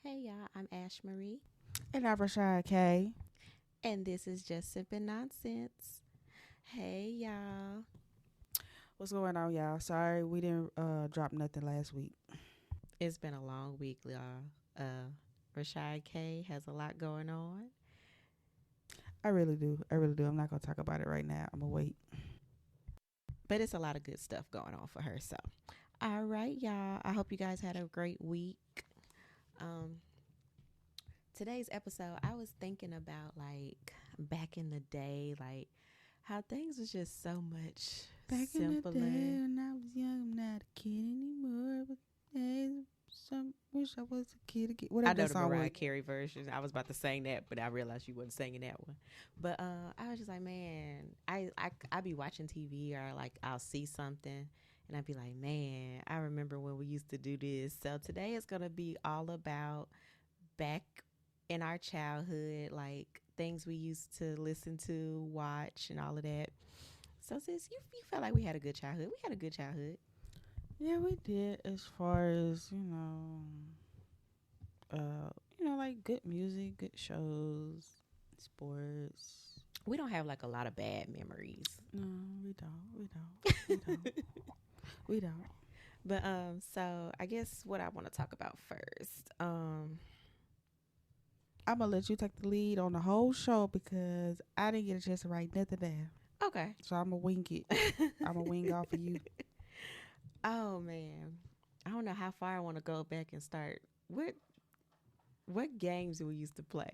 Hey y'all, I'm AshMarie, And I'm Rashad K. and this is Just Sipping Nonsense. Hey y'all. What's going on, y'all? Sorry we didn't drop nothing last week. It's been a long week, y'all. Rashad K has a lot going on, I really do. I'm not gonna talk about it right now. I'm gonna wait. but it's a lot of good stuff going on for her. So, all right, y'all. I hope you guys had a great week. Um, Today's episode, I was thinking about like back in the day, like how things was just so much Back simpler. in the day when I was young, I'm not a kid anymore. But some wish I was a kid again. I Whatever know that the song Mariah was. Carey version. I was about to sing that, but I realized you wasn't singing that one. But I was just like, man, I be watching TV or like I'll see something and I'd be like, man, I remember when we used to do this. So today is gonna be all about back in our childhood, like things we used to listen to, watch, and all of that. So sis, you felt like we had a good childhood. We had a good childhood. Yeah, we did. As far as like good music, good shows, sports. We don't have like a lot of bad memories. No, we don't. We don't. But so I guess what I want to talk about first. I'm gonna let you take the lead on the whole show because I didn't get a chance to write nothing down. Okay. So I'm gonna wing it. I'm gonna wing off of you. Oh man, I don't know how far I want to go back and start. What games we used to play?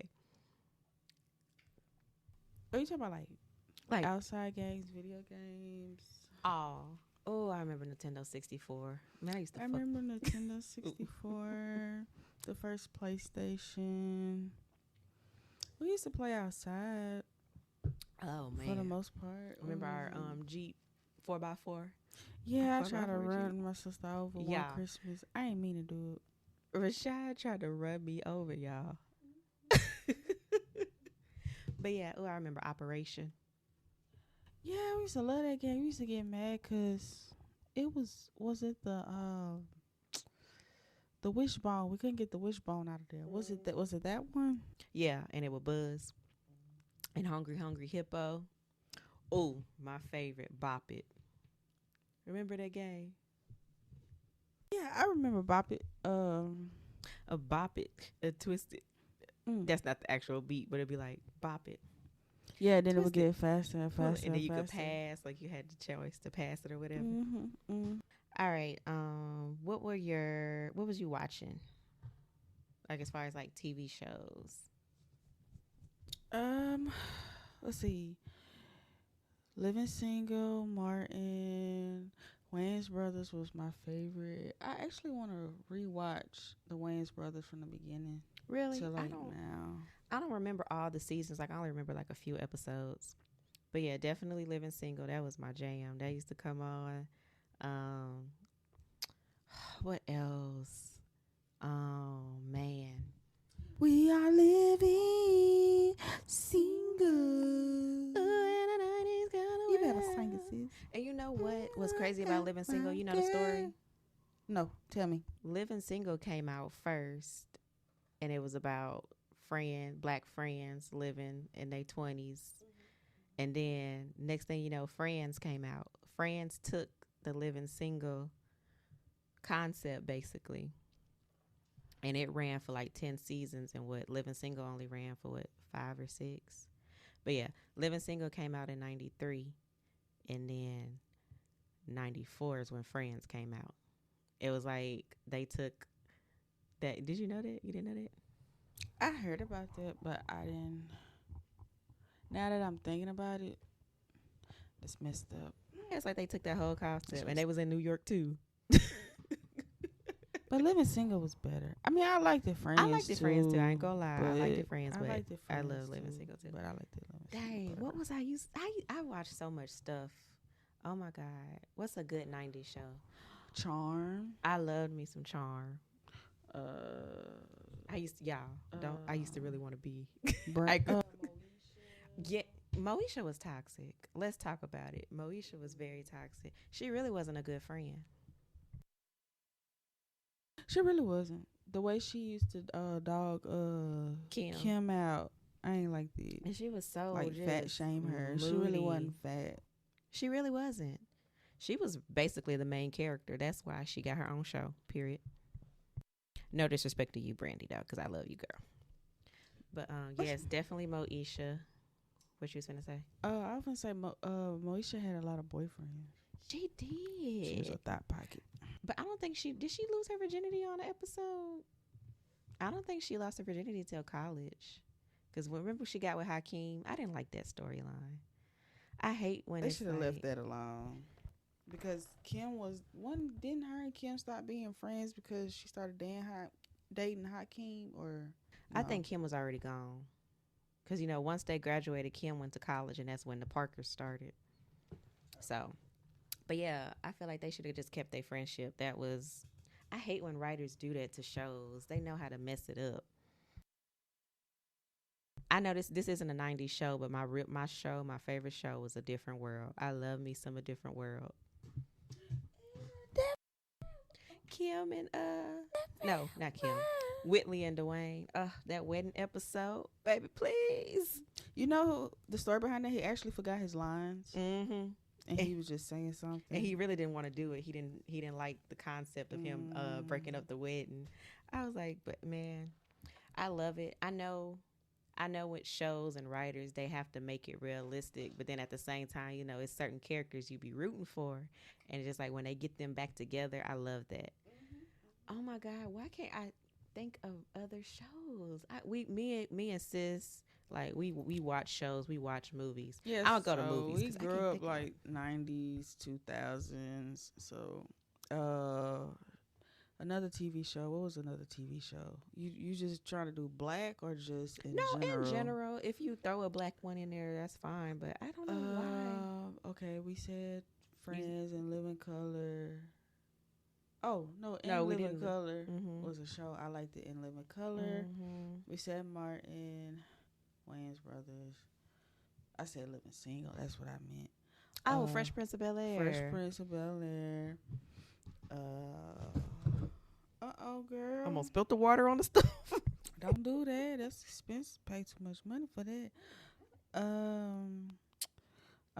Are you talking about like Like outside games, video games? oh, I remember Nintendo 64. Man, I used to. I remember Nintendo 64, the first PlayStation. We used to play outside Oh man, for the most part. remember our Jeep 4x4? Yeah, I Four by tried to four run my sister over one Yeah. Christmas. I ain't mean to do it. Rashad tried to run me over, y'all. But yeah, I remember Operation. Yeah, we used to love that game. We used to get mad because it was it the wishbone? We couldn't get the wishbone out of there. Was it that one? Yeah, and it would Buzz and Hungry Hungry Hippo. Oh, my favorite, Bop It. Remember that game? Yeah, I remember Bop It. A Bop It, a Twist It. Mm. That's not the actual beat, but it'd be like Bop It. Yeah, then it would Twist get faster and Pull it, faster and then and you could faster. pass, like you had the choice to pass it or whatever. Mm. All right. What was you watching? Like as far as like TV shows. Um, let's see. Living Single, Martin, Wayne's Brothers was my favorite. I actually want to rewatch the Wayne's Brothers from the beginning Really? to like now. I don't remember all the seasons. Like I only remember like a few episodes. But yeah, definitely Living Single. That was my jam. That used to come on. Um, what else? Oh man. We are living single. You better sing it, sis. And you know what was crazy about Living Single? You know the story? No, tell me. Living Single came out first, and it was about black friends living in their 20s. And then next thing you know, Friends came out. Friends took the Living Single concept basically, and it ran for like 10 seasons. And what Living Single only ran for what 5 or 6. But yeah, Living Single came out in 93, and then 94 is when Friends came out. It was like they took that. Did you know that? You didn't know that? I heard about that, but I didn't. Now that I'm thinking about it, it's messed up. Yeah, it's like they took that whole concept, and they was in New York too. But Living Single was better. I mean, I like the Friends. I like the Friends too. I ain't gonna lie. I like the Friends, but I love Living Single too. But I like the Living Dang, Single. what was I used? I watched so much stuff. Oh my god, what's a good '90s show? Charm. I loved me some Charm. Uh, I used to, I used to really want to be. Brand. Yeah, Moesha was toxic. Let's talk about it. Moesha was very toxic. She really wasn't a good friend. She really wasn't. the way she used to dog Kim. Kim out, I ain't like that. And she was so Like just fat shame her. moody. She really wasn't fat. She really wasn't. She was basically the main character. That's why she got her own show. Period. No disrespect to you, Brandy, though, because I love you, girl. But yes, definitely Moesha. What you was gonna say? I was gonna say Moesha had a lot of boyfriends. She did. She was a thought pocket. But I don't think she did. She lose her virginity on the episode. I don't think she lost her virginity till college. Because remember she got with Hakeem. I didn't like that storyline. I hate when They it's should have like, left that alone. Because Kim was one. Didn't her and Kim stop being friends because she started dating Hakeem? Or I no? think Kim was already gone. Because, you know, once they graduated, Kim went to college, and that's when the Parkers started. So, but yeah, I feel like they should have just kept their friendship. That was, I hate when writers do that to shows. They know how to mess it up. I know this isn't a 90s show, but my favorite show was A Different World. I love me some A Different World. Kim and no, not Kim. Whitley and Dwayne. That wedding episode, baby, please. You know the story behind that? He actually forgot his lines, Mm-hmm. and he was just saying something. And he really didn't want to do it. He didn't like the concept of him breaking up the wedding. I was like, but man, I love it. I know with shows and writers, they have to make it realistic, but then at the same time, you know, it's certain characters you be rooting for, and it's just like when they get them back together, I love that. Oh my God, why can't I think of other shows? Me and sis, like we watch shows, we watch movies. Yeah, I don't go to movies. We grew up like 90s, 2000s. So, another TV show. What was another TV show? You just trying to do black or just in general? In general. If you throw a black one in there, that's fine. But I don't know why. Okay, we said Friends and Living Color. Oh no, In Living Color was a show. I liked it. In Living Color. We said Martin, Wayans Brothers. I said Living Single. That's what I meant. Oh, Fresh Prince of Bel-Air. Fresh Prince of Bel-Air. Girl. Almost spilled the water on the stove. Don't do that. That's expensive. Pay too much money for that. I'm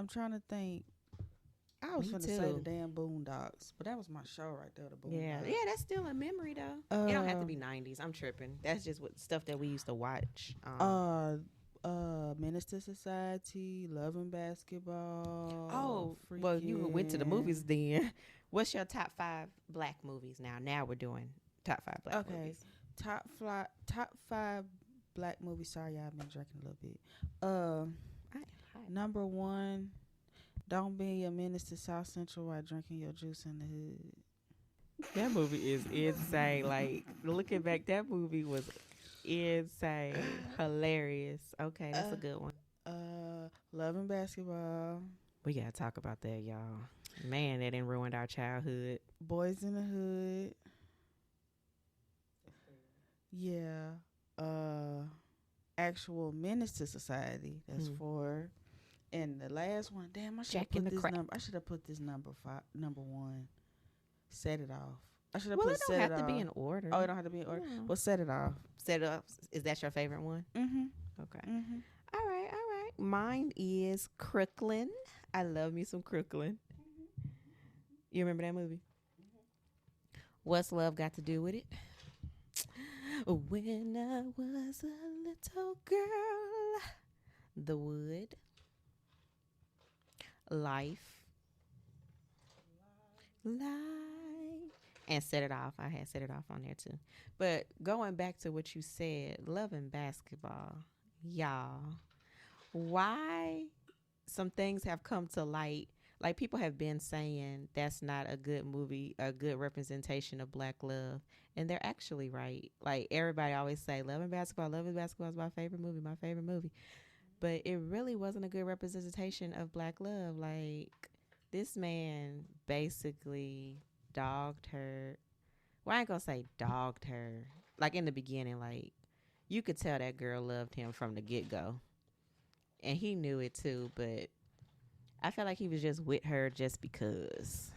trying to think. I was going to say the damn Boondocks, but that was my show right there, the Boondocks. Yeah, that's still a memory though. It don't have to be 90s. I'm tripping. That's just what stuff that we used to watch. Menace to Society, Love and Basketball. Well, you went to the movies then. What's your top 5 black movies now? Now we're doing top 5 black movies. Top 5 black movies. Sorry, I've been drinking a little bit. Number 1. Don't be a menace to South Central while drinking your juice in the hood. That movie is insane. Like, looking back, that movie was insane. Hilarious. Okay, that's a good one. Love and Basketball. We got to talk about that, y'all. Man, that done ruined our childhood. Boys in the Hood. Yeah. Actual Menace to Society. That's 4. And the last one, damn, I should have put this number. I should have put this number 1. Set It Off. I should have put Set It Off. It don't have to be in order. Oh, it don't have to be in order. Yeah. Well, Set It Off. Set It Off. Is that your favorite one? Okay. All right. Mine is Crooklyn. I love me some Crooklyn. You remember that movie? What's Love Got to Do with It? When I was a little girl. The Wood. Life. And Set It Off. I had Set It Off on there too. But going back to what you said, Love and Basketball, y'all, why some things have come to light. Like, people have been saying that's not a good movie, a good representation of black love. And they're actually right. Like, everybody always say, Love and Basketball is my favorite movie. But it really wasn't a good representation of black love. Like, this man basically dogged her. Well, I ain't gonna say dogged her. Like, in the beginning, like, you could tell that girl loved him from the get-go. And he knew it too, but I felt like he was just with her just because.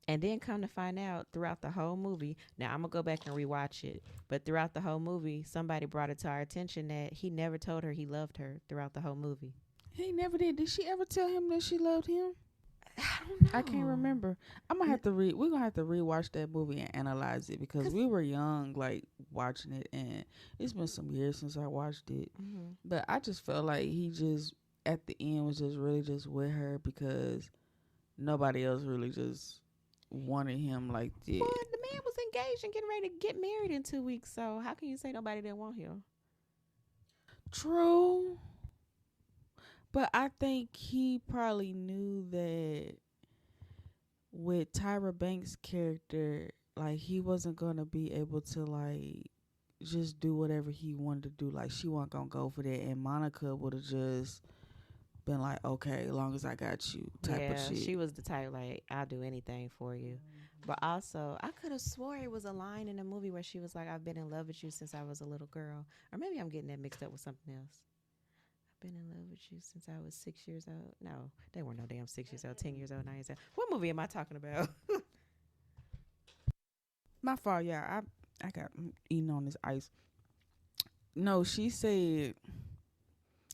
And then come to find out throughout the whole movie, now I'm going to go back and rewatch it, but throughout the whole movie, somebody brought it to our attention that he never told her he loved her throughout the whole movie. He never did. Did she ever tell him that she loved him? I don't know. I can't remember. I'm gonna have to we're gonna have to rewatch that movie and analyze it because we were young, like watching it, and it's been some years since I watched it. Mm-hmm. But I just felt like he just at the end was just really just with her because nobody else really just wanted him like that. Well, the man was engaged and getting ready to get married in 2 weeks, so how can you say nobody didn't want him? True. But I think he probably knew that with Tyra Banks' character, like he wasn't gonna be able to like just do whatever he wanted to do. Like she wasn't gonna go for that, and Monica would have just been like, "Okay, as long as I got you," type of shit. She was the type like, "I'll do anything for you." But also, I could have swore it was a line in the movie where she was like, "I've been in love with you since I was a little girl," or maybe I'm getting that mixed up with something else. Been in love with you since I was 6 years old. No, they weren't no damn 6 years old, 10 years old, 9 years old. What movie am I talking about? My fault, yeah. I got eating on this ice. No, she said.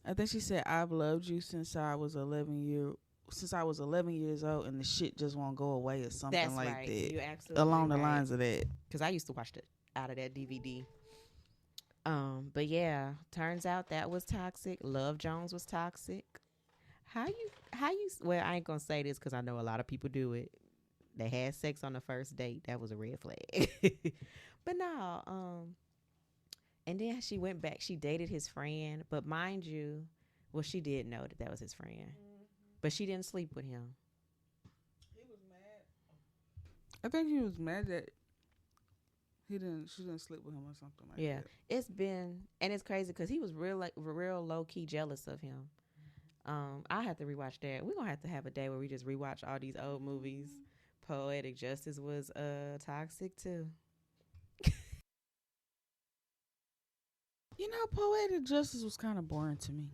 I think she said I've loved you since I was 11 years old, and the shit just won't go away or something. That's like right. That. You absolutely along the lines of that. Because I used to watch it out of that DVD. But yeah, turns out that was toxic. Love Jones was toxic. How you well, I ain't gonna say this because I know a lot of people do it. They had sex on the first date. That was a red flag. But no, and then she went back. She dated his friend, but mind you, well, she did know that was his friend, but she didn't sleep with him. He was mad. I think he was mad that she didn't sleep with him or something like that. Yeah, it's been, and it's crazy because he was real low key jealous of him. I have to rewatch that. We're gonna have to have a day where we just rewatch all these old movies. Poetic Justice was toxic too. You know, Poetic Justice was kind of boring to me.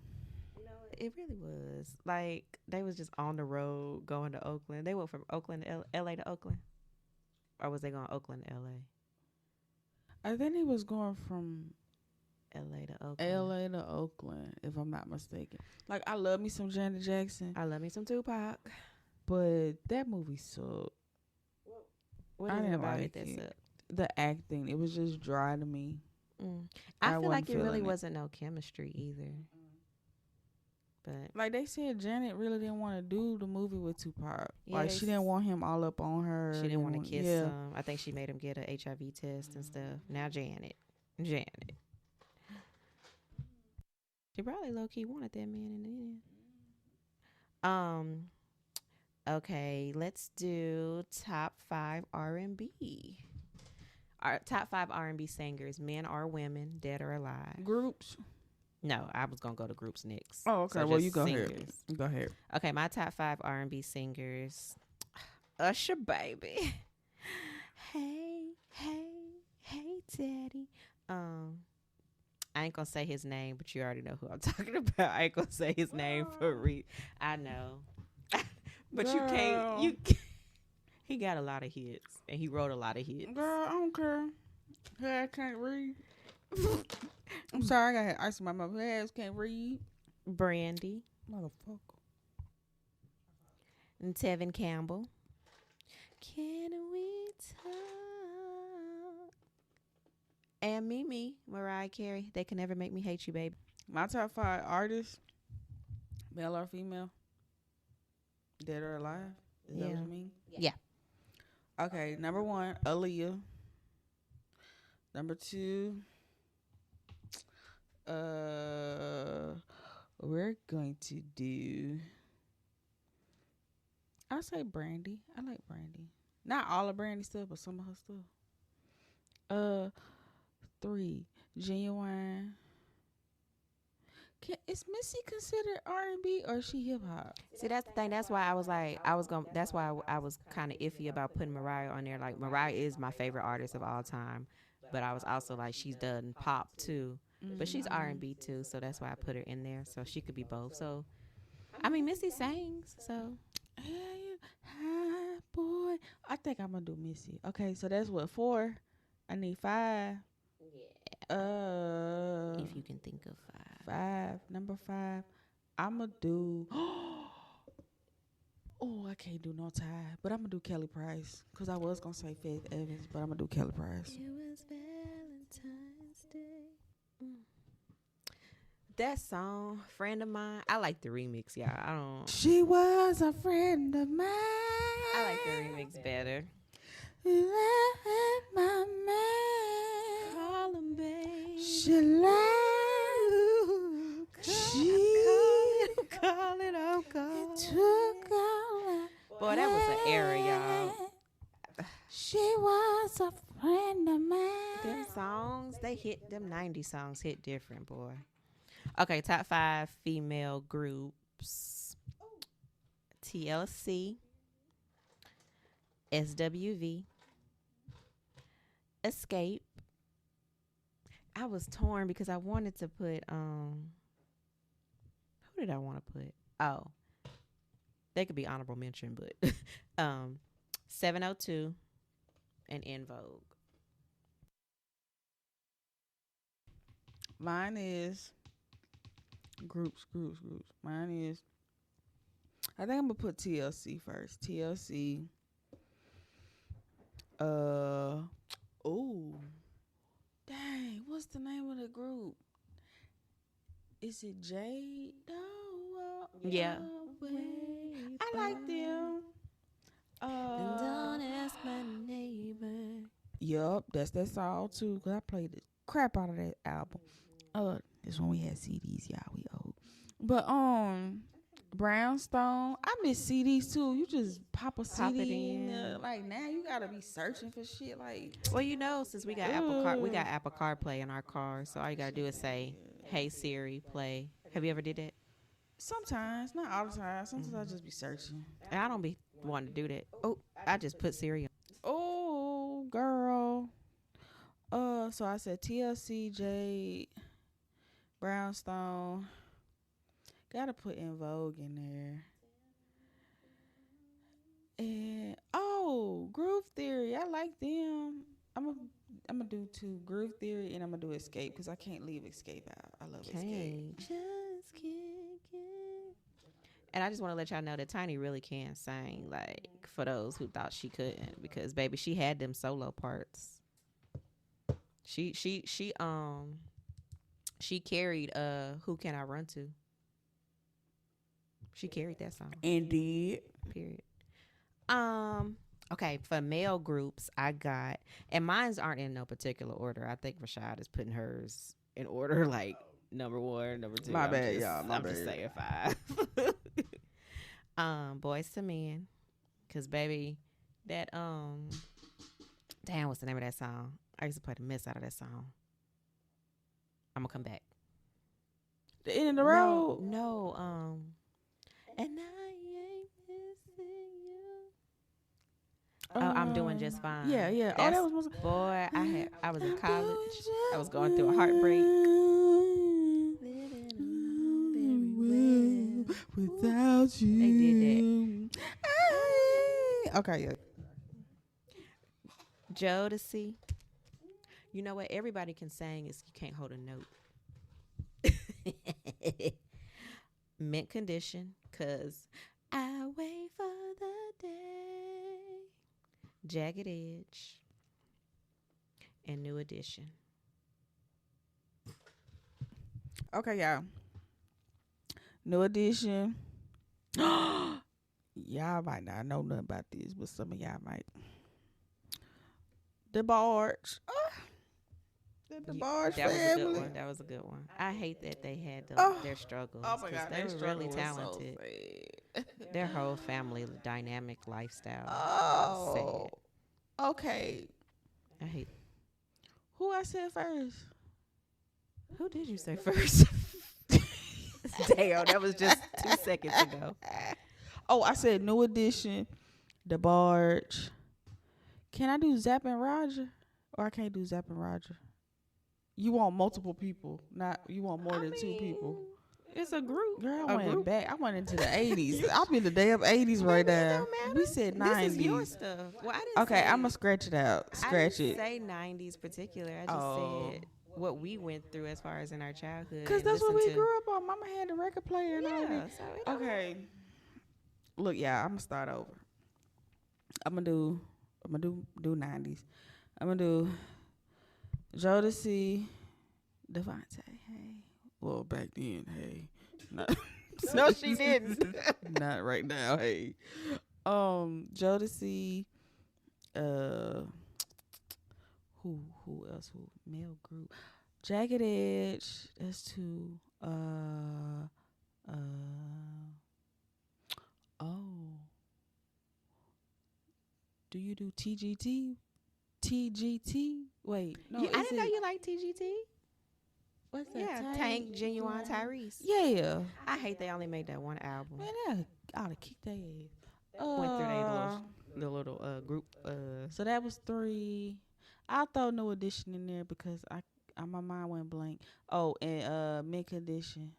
You know, it really was. Like they was just on the road going to Oakland. They went from Oakland to L.A. to Oakland, or was they going Oakland to L.A.? I think he was going from L.A. to Oakland. L.A. to Oakland, if I'm not mistaken. Like, I love me some Janet Jackson. I love me some Tupac. But that movie sucked. What is it about it that sucked? The acting. It was just dry to me. I feel like it really wasn't no chemistry either. But like they said, Janet really didn't want to do the movie with Tupac. Yeah, like she didn't want him all up on her. She didn't want to kiss him. I think she made him get a HIV test and stuff. Now Janet. She probably low key wanted that man in the end. Okay, let's do top 5 R&B. Our top 5 R&B singers, men or women, dead or alive. Groups. No, I was gonna go to groups next. Oh, okay. So well, you go ahead. Go ahead. Okay, my top 5 R&B singers. Usher, baby. Hey, daddy. I ain't gonna say his name, but you already know who I'm talking about. I ain't gonna say his name for a reason. I know, but girl. You can't. He got a lot of hits, and he wrote a lot of hits. Girl, I don't care. Hey, I can't read. I'm sorry, I got ice in my mouth. Hey, I can't read. Brandy. Motherfucker. And Tevin Campbell. Can we talk? And Mimi, Mariah Carey. They Can Never Make Me Hate You, baby. My top 5 artists, male or female, dead or alive. Is that what you mean? Yeah. Okay, number 1, Aaliyah. Number 2, we're going to do, I'll say Brandy. I like Brandy. Not all of Brandy stuff, but some of her stuff. 3, Genuine. Is Missy considered R&B or is she hip hop? See, that's the thing. That's why I was like, that's why I was kind of iffy about putting Mariah on there. Like, Mariah is my favorite artist of all time, but I was also like, she's done pop too, but she's R&B too, so that's why I put her in there, so she could be both. So, I mean, Missy sings, so. Hey, hi, boy. I I think I'm gonna do Missy. Okay, so that's what 4. I need 5. If you can think of 5. Number 5. I'ma do. Oh, I can't do no tie, but I'm gonna do Kelly Price because I was gonna say Faith Evans, but I'm gonna do Kelly Price. It was Valentine's Day. That song, friend of mine. I like the remix, y'all. I don't. She was a friend of mine. I like the remix better. My man. Call him, babe. She lied. I'm calling. Took all. Boy, that was an era, y'all. She was a friend of mine. Them songs, they hit. Them 90s songs hit different, boy. Okay, top 5 female groups. TLC, SWV, Escape. I was torn because I wanted to put who did I want to put? Oh. They could be honorable mention, but 702 and In Vogue. Mine is groups. Mine is. I think I'm gonna put TLC first. TLC. Oh, dang! What's the name of the group? Is it Jade? No. Yeah. I like them. Don't ask my neighbor. Yup, that's that song too. Cause I played the crap out of that album. This one we had CDs, y'all. We old. But Brownstone. I miss CDs too. You just pop a CD in. Like now you gotta be searching for shit. Like well, since we got Apple CarPlay in our car, so all you gotta do is say, "Hey Siri, play." Have you ever did that? Sometimes, not all the time. Sometimes I just be searching. And I don't be wanting to do that. Oh, I just put Siri on. Oh, girl. So I said TLC, Jade, Brownstone. Gotta put In Vogue in there. And Groove Theory. I like them. I'm gonna do 2, Groove Theory, and I'm gonna do Escape because I can't leave Escape out. I love Escape. Just kick it. And I just want to let y'all know that Tiny really can sing. Like for those who thought she couldn't, because baby, she had them solo parts. She carried Who Can I Run To? She carried that song. Indeed. Period. Okay, for male groups, I got, and mine's aren't in no particular order. I think Rashad is putting hers in order, like number 1, number 2. My bad, y'all. I'm just saying 5. Boys to Men, cause baby, that damn, what's the name of that song? I used to play the mess out of that song. I'm gonna come back. The End of the Road. No, and I ain't missing you. I'm doing just fine. Yeah. That's, that was boy. I was in college. I was going through a heartbreak. Without you, they did that. Okay, yeah. Jodeci. You know what? Everybody can sing. Is you can't hold a note. Mint Condition, cause I wait for the day. Jagged Edge and New Edition. Okay, y'all. New Edition. Y'all might not know nothing about this, but some of y'all might. The Barge. The Barge that family. Was a good one. That was a good one. I hate that they had their struggles. Oh my God, they were really talented. So their whole family dynamic lifestyle. Oh, sad. Okay. I hate. Who I said first? Who did you say first? Damn, that was just 2 seconds ago. Oh, I said New Edition, The Barge. Can I do Zapp and Roger? Or I can't do Zapp and Roger? You want multiple people, not you want more than 2 people. It's a group. Girl, A I went group. back. I went into the 80s. I'm in the damn 80s right Baby, it now. don't matter. We said 90s. This is your stuff. Well, I didn't Okay, say, I'm going to scratch it out. I Scratch didn't it. say 90s particular. I just said what we went through as far as in our childhood. Because that's what we grew up on. Mama had the record player and all Yeah, that. so it don't Okay. Look, yeah, I'm going to start over. I'm going to do 90s. I'm going to do Jodeci, Devontae. Hey. Well, back then, hey. No, she didn't. Not right now, hey. Jodeci, who else? Who male group? Jagged Edge. That's two. Do you do TGT? TGT? Wait, no. I didn't know you like TGT. What's that? Yeah, Tank, Genuine, Tyrese. Yeah. I hate they only made that one album. Man, I ought to kick their ass. Went through the little group. So that was 3. I'll throw New Edition in there because my mind went blank. Oh, and Mint Condition.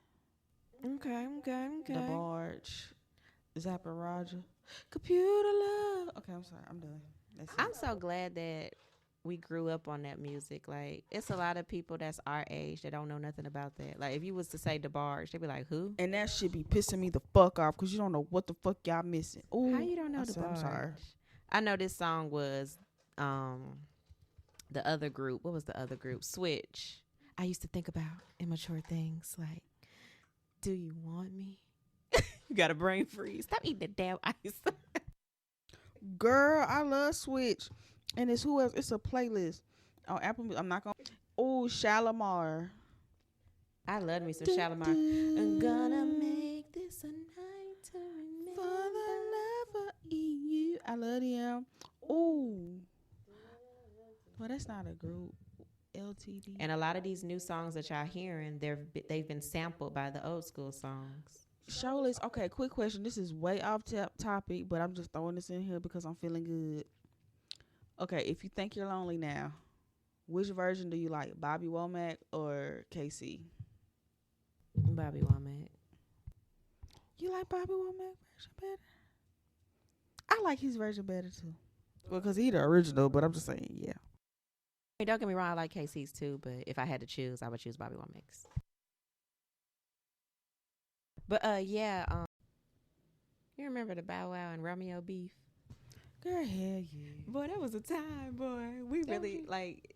Okay. The Barge. Zappa Roger. Computer Love. Okay, I'm sorry. I'm done. I'm so glad that we grew up on that music. Like, it's a lot of people that's our age that don't know nothing about that. Like, if you was to say the Barge, they'd be like, who? And that shit be pissing me the fuck off because you don't know what the fuck y'all missing. Ooh, how you don't know the Barge? I'm sorry. I know this song was the other group. What was the other group? Switch. I used to think about immature things like, do you want me? You got a brain freeze. Stop eating the damn ice. Girl, I love Switch. And it's who else? It's a playlist on Apple Music. I'm not going to. Oh, Shalimar. I love me some Shalimar. I'm gonna make this a night to remember. For the love of you. I love them. Ooh. Well, that's not a group. LTD. And a lot of these new songs that y'all hearing, they've been sampled by the old school songs. Showless. Okay, quick question. This is way off topic, but I'm just throwing this in here because I'm feeling good. Okay, if you think you're lonely now, which version do you like, Bobby Womack or KC? Bobby Womack. You like Bobby Womack version better? I like his version better too. Well, because he's the original, but I'm just saying, yeah. Hey, don't get me wrong, I like KC's too, but if I had to choose, I would choose Bobby Womack's. But you remember the Bow Wow and Romeo beef? Girl, hell yeah. Boy, that was a time, boy.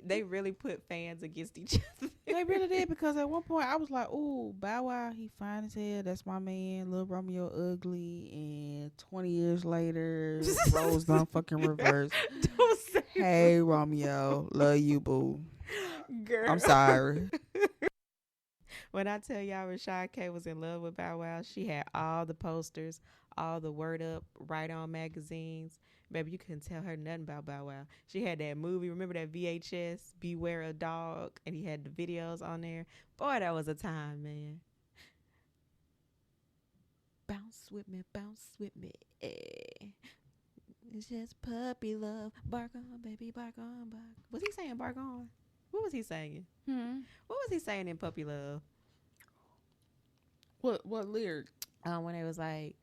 They really put fans against each other. They really did, because at one point I was like, ooh, Bow Wow, he fine as hell. That's my man. Lil Romeo ugly. And 20 years later, roles done fucking reverse. Don't say Hey, Romeo. Love you, boo. girl. I'm sorry. When I tell y'all Rashad K was in love with Bow Wow, she had all the posters, all the Word Up, Right On magazines. Baby, you couldn't tell her nothing about Bow Wow. She had that movie. Remember that VHS, Beware a Dog? And he had the videos on there. Boy, that was a time, man. Bounce with me, bounce with me. It's just puppy love. Bark on, baby, bark on, bark. Was he saying bark on? What was he saying? What was he saying in Puppy Love? What lyric? When it was like,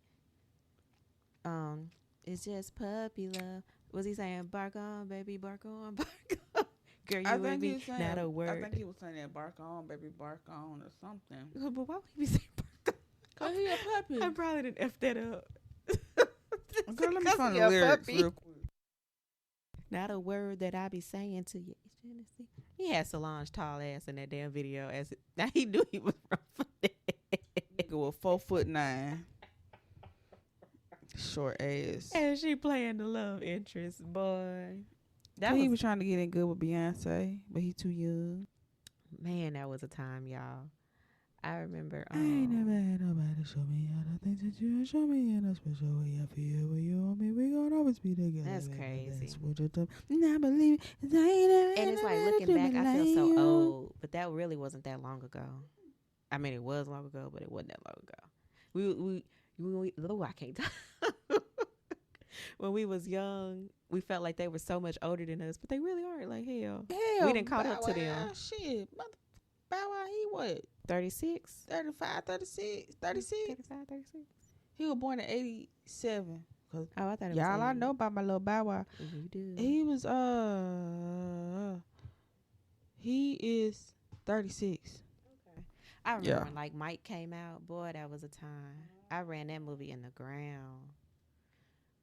it's just puppy love. Was he saying bark on, baby, bark on, bark on? Girl, you and me, not a word. I think he was saying that bark on, baby, bark on, or something. But why would he be saying bark on? Cause he a puppy. I probably didn't F that up. Girl, let me find the lyrics real quick. Not a word that I be saying to you. He had Solange tall ass in that damn video. Now he knew he was wrong. Nigga was 4'9", short ass. And she playing the love interest, boy. He was trying to get in good with Beyonce, but he too young. Man, that was a time, y'all. I remember. I ain't never had nobody show me all the things that you show me in a special way. I feel when you on me, we gonna always be together. That's crazy. That's what you do. Not believe it. And it's like, looking back, I feel so old, but that really wasn't that long ago. I mean, it was long ago, but it wasn't that long ago. I can't talk. When we was young, we felt like they were so much older than us, but they really aren't. Like, hell we didn't caught up to them. Shit, Bow Wow, he what? 36? 35, 36, 36. 35, 36. He was born in 87. Oh, I thought it was Y'all, I 80. know about my little Bow Wow. You do. He was he is 36. Okay. I remember when like Mike came out. Boy, that was a time. I ran that movie in the ground.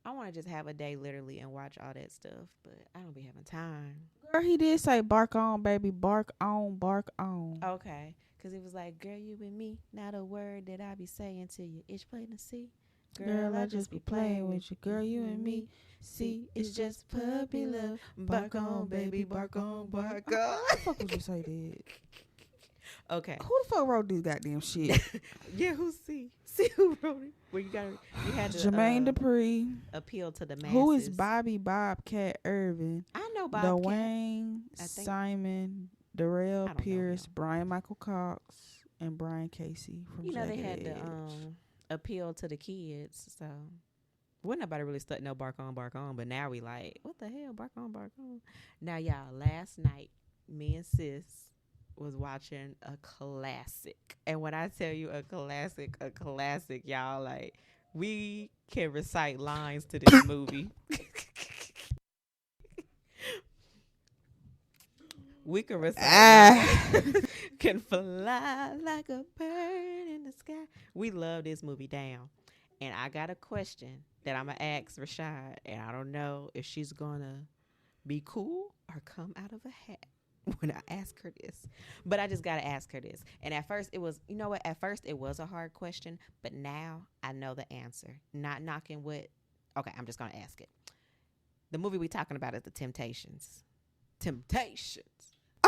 I want to just have a day literally and watch all that stuff, but I don't be having time. Girl, he did say bark on, baby, bark on, bark on. Okay, because it was like, girl, you and me, not a word that I be saying to you. It's plain to see. Girl, I just be playing with you. Girl, you and me. See, it's just puppy love. Bark on, baby, bark on, bark on. How the fuck would you say that? Okay. Who the fuck wrote this goddamn shit? Yeah, who's C? See who wrote it? Well, you had to Jermaine Dupri. appeal to the masses. Who is Bobby Bobcat Irvin? I know Bobcat. Dwayne Simon, Darrell Pierce, Brian Michael Cox, and Brian Casey from they Jagged had to Edge. appeal to the kids, so wasn't nobody really stuck no bark on, but now we like, what the hell, bark on, bark on. Now, y'all, last night, me and sis was watching a classic. And when I tell you a classic, y'all, like, we can recite lines to this movie. We can recite can fly like a bird in the sky. We love this movie down. And I got a question that I'm going to ask Rashad. And I don't know if she's going to be cool or come out of a hat when I ask her this. But I just got to ask her this. And at first it was, you know what? At first it was a hard question. But now I know the answer. Not knocking what. Okay, I'm just going to ask it. The movie we talking about is The Temptations.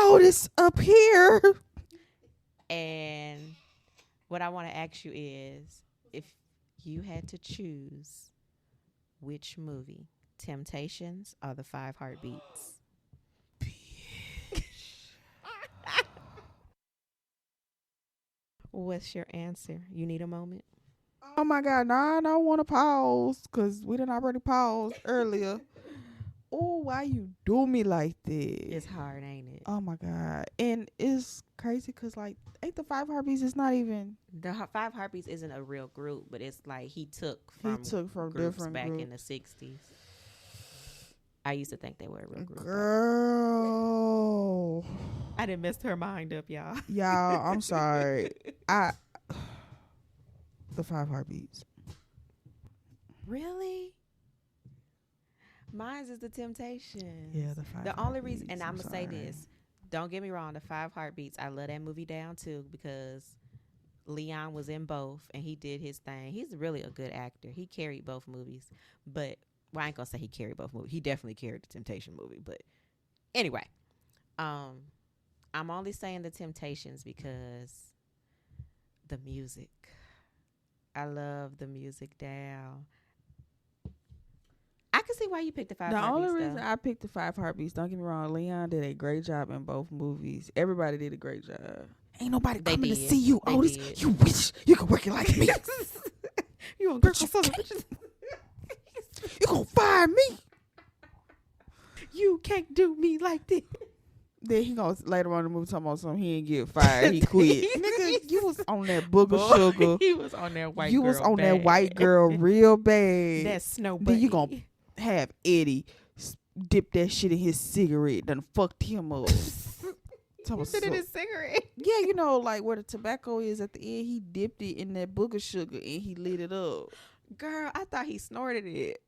Oh, this up here. And what I want to ask you is, if you had to choose which movie, Temptations or The 5 Heartbeats? What's your answer? You need a moment? Oh my God, nah, I don't want to pause because we done already paused earlier. Oh, why you do me like that? It's hard, ain't it? Oh my God. And it's crazy because like ain't the 5 Heartbeats, it's not even The 5 Heartbeats isn't a real group, but it's like he took from groups different back groups in the 60s. I used to think they were a real group. Girl. I done messed her mind up, y'all. Y'all, I'm sorry. The 5 Heartbeats. Really? Mine's is The Temptations. Yeah, the 5 The only reason, and I'm Heartbeats, going to say this, don't get me wrong, The 5 Heartbeats, I love that movie down too because Leon was in both and he did his thing. He's really a good actor. He carried both movies, but well, I ain't going to say he carried both movies. He definitely carried the Temptation movie, but anyway, I'm only saying The Temptations because the music. I love the music down. I can see why you picked the 5 Heartbeats. The only reason I picked the 5 Heartbeats, don't get me wrong, Leon did a great job in both movies. Everybody did a great job. Ain't nobody coming to see you, Otis. You wish you could work it like me. You gonna get you gonna fire me. You can't do me like this. Then he gonna later on in the movie talking about something he ain't get fired. He quit. Nigga, you was on that booger sugar. He was on that white girl. You was on bad. that white girl real bad. That snow. Then you gonna have Eddie dip that shit in his cigarette. Done fucked him up. You said in his cigarette. Yeah, you know, like where the tobacco is at the end, he dipped it in that booger sugar and he lit it up. Girl, I thought he snorted it.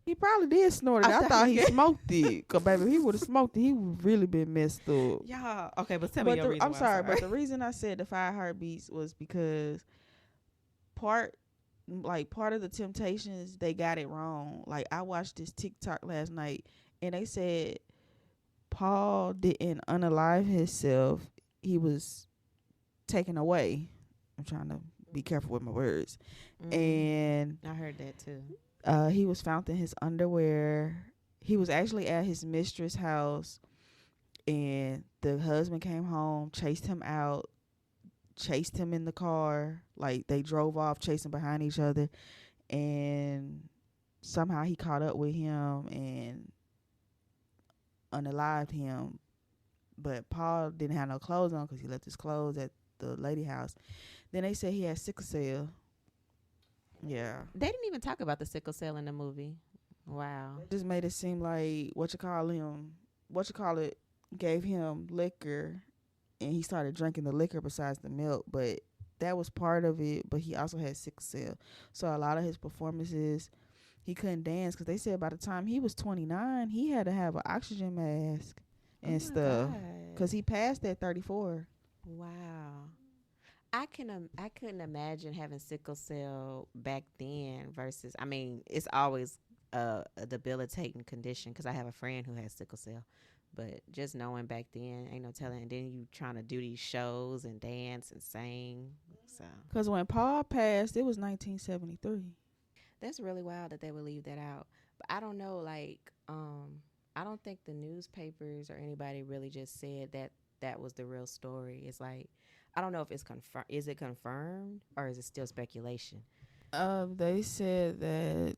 He probably did snort it. I thought he smoked it. Cause baby, if he would have smoked it, he would really been messed up. Yeah. Okay, but tell me your reason. I'm sorry, but the reason I said the 5 Heartbeats was because part of the Temptations, they got it wrong. Like I watched this TikTok last night and they said Paul didn't unalive himself. He was taken away. I'm trying to be careful with my words. And I heard that too. He was found in his underwear. He was actually at his mistress' house, and the husband came home, chased him out, chased him in the car. Like they drove off, chasing behind each other, and somehow he caught up with him and unalived him. but Paul didn't have no clothes on because he left his clothes at the lady house. Then they said he had sickle cell. Yeah. They didn't even talk about the sickle cell in the movie. Wow. Just made it seem like gave him liquor, and he started drinking the liquor besides the milk, but that was part of it. But he also had sickle cell, so a lot of his performances, he couldn't dance because they said by the time he was 29, he had to have an oxygen mask and stuff because he passed at 34. Wow. I couldn't imagine having sickle cell back then versus, I mean, it's always a debilitating condition because I have a friend who has sickle cell, but just knowing back then, ain't no telling. And then you trying to do these shows and dance and sing. So because when Paul passed, it was 1973. That's really wild that they would leave that out. But I don't know, like, I don't think the newspapers or anybody really just said that was the real story. It's like, I don't know if it's confirmed. Is it confirmed or is it still speculation? They said that,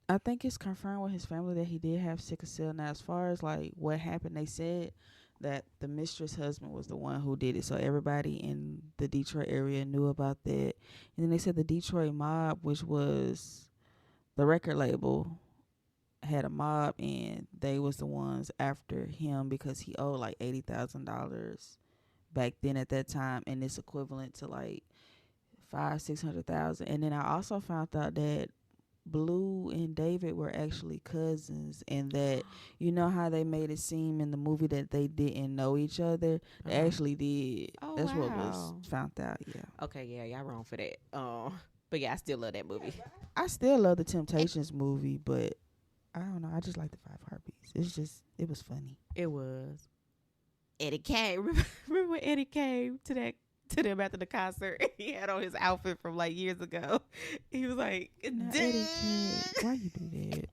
I think it's confirmed with his family that he did have sickle cell. Now, as far as like what happened, they said that the mistress husband was the one who did it. So everybody in the Detroit area knew about that. And then they said the Detroit mob, which was the record label, had a mob, and they was the ones after him because he owed like $80,000 back then at that time, and it's equivalent to like $600,000. And then I also found out that Blue and David were actually cousins, and that, you know how they made it seem in the movie that they didn't know each other, they actually did. Oh, that's wow. what was found out. Yeah. Okay, yeah, y'all wrong for that. But yeah, I still love that movie. I still love the Temptations movie, but I don't know, I just like the Five Heartbeats. It was funny. It was. Eddie came. Remember when Eddie came to them after the concert? He had on his outfit from like years ago. He was like, now, Eddie, why you do that?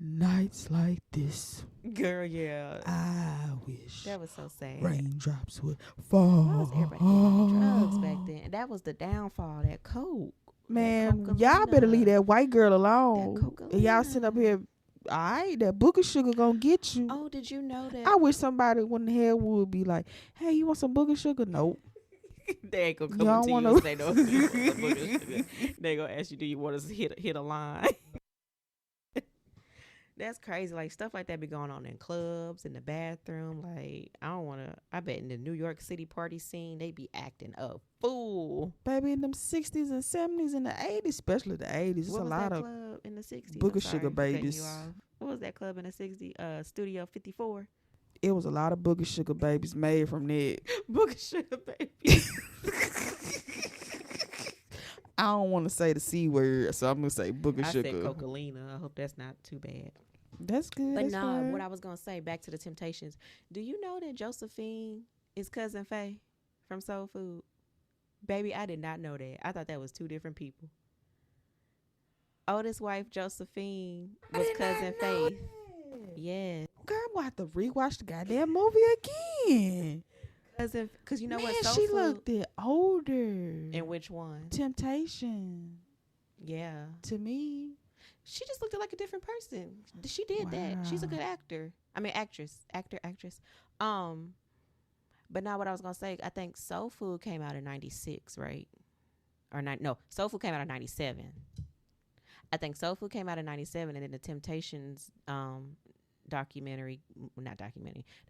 Nights like this, girl, yeah. I wish That was so sad. raindrops would fall. Why was everybody doing drugs back then? That was the downfall. That coke. Man, that y'all better leave that white girl That alone. And y'all sit up here, all right, that booger sugar gonna get you. Oh, did you know that? I wish somebody when the hell would be like, hey, you want some booger sugar? Nope. They ain't gonna come Y'all up to you wanna- and say no. You want some booger sugar. They gonna ask you, do you want us to hit a line? That's crazy. Like, stuff like that be going on in clubs, in the bathroom. Like, I bet in the New York City party scene, they be acting a fool. Baby, in them 60s and 70s and the 80s, especially the 80s, it's What a was lot that of club in the 60s? booger I'm sorry sugar for cutting you babies. off. What was that club in the 60s? Studio 54. It was a lot of booger sugar babies made from that. Booger sugar baby. I don't want to say the C word, so I'm going to say booger I sugar. said Cocalina. I hope that's not too bad. That's good. But that's nah, fine. what I was going to say, back to the Temptations. Do you know that Josephine is Cousin Faye from Soul Food? Baby, I did not know that. I thought that was two different people. Oldest wife, Josephine, was Cousin Faith. Yeah. Girl, I'm going to have to rewatch the goddamn movie again. Because you know Man, what? Soul she Food. looked it older. In which one? Temptation. Yeah. To me. She just looked like a different person. She did that. She's a good actor. I mean, actress. But now what I was going to say, I think Soul Food came out in 96, right? Soul Food came out in 97. I think Soul Food came out in 97, and then the Temptations the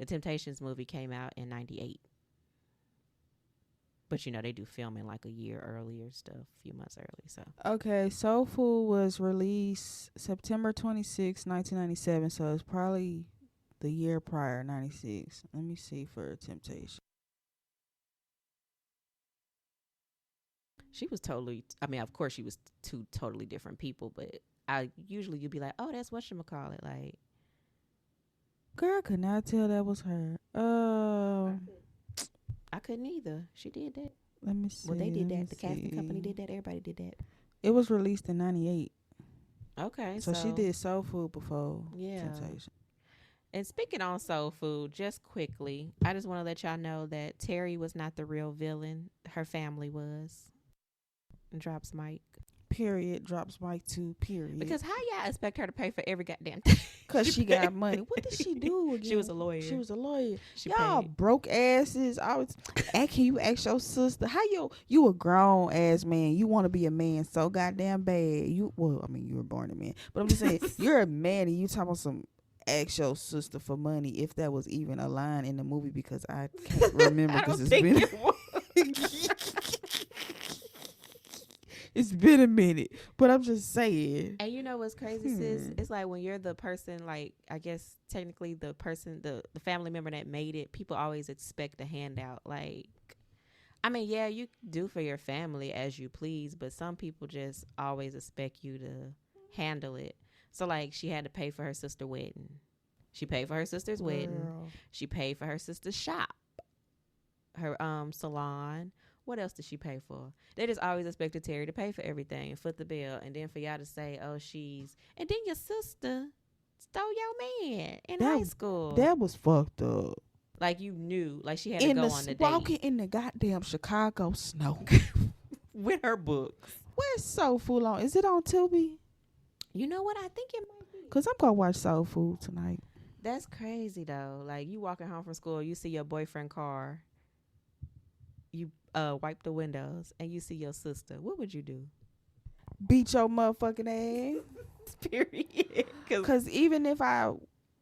Temptations movie came out in 98. But, you know, they do filming like a year earlier stuff, a few months early. So Okay, Soul Food was released September 26, 1997, so it's probably the year prior, 96. Let me see for Temptation. she was totally, I mean, of course she was two totally different people, but you'd be like, oh, that's whatchamacallit. Like, Girl, I could not tell that was her. I couldn't either. She did that. Let me see. Well, they did let me that. The casting company see. did that. Everybody did that. It was released in 98. Okay. So she did Soul Food before Yeah. Temptation. And speaking on Soul Food, just quickly, I just want to let y'all know that Terry was not the real villain. Her family was. Drops mic. period drops mic 2 period. Because how y'all expect her to pay for every goddamn thing? Because she got money. What did she do again? She was a lawyer. She was a lawyer. She Y'all paid. broke asses. I was. Can you ask your sister how you a grown ass man? You want to be a man so goddamn bad. You were born a man, but I'm just saying you're a man and you talking about some. Ask your sister for money if that was even a line in the movie because I can't remember because it's been a minute, but I'm just saying. And you know what's crazy, sis? It's like when you're the person, like, I guess technically the person, the family member that made it, people always expect a handout. Like, I mean, yeah, you do for your family as you please, but some people just always expect you to handle it. So, like, she had to pay for her sister's wedding. She paid for her sister's wedding. She paid for her sister's shop, her salon. What else did she pay for? They just always expected Terry to pay for everything and foot the bill. And then for y'all to say, oh, and then your sister stole your man in high school. That was fucked up. Like, you knew. Like, she had to go on the date. Walking in the goddamn Chicago snow. With her books. Where's Soul Food on? Is it on Tubi? You know what? I think it might be. Because I'm going to watch Soul Food tonight. That's crazy, though. Like, you walking home from school, you see your boyfriend car. You wipe the windows, and you see your sister. What would you do? Beat your motherfucking ass. Period. Because even if I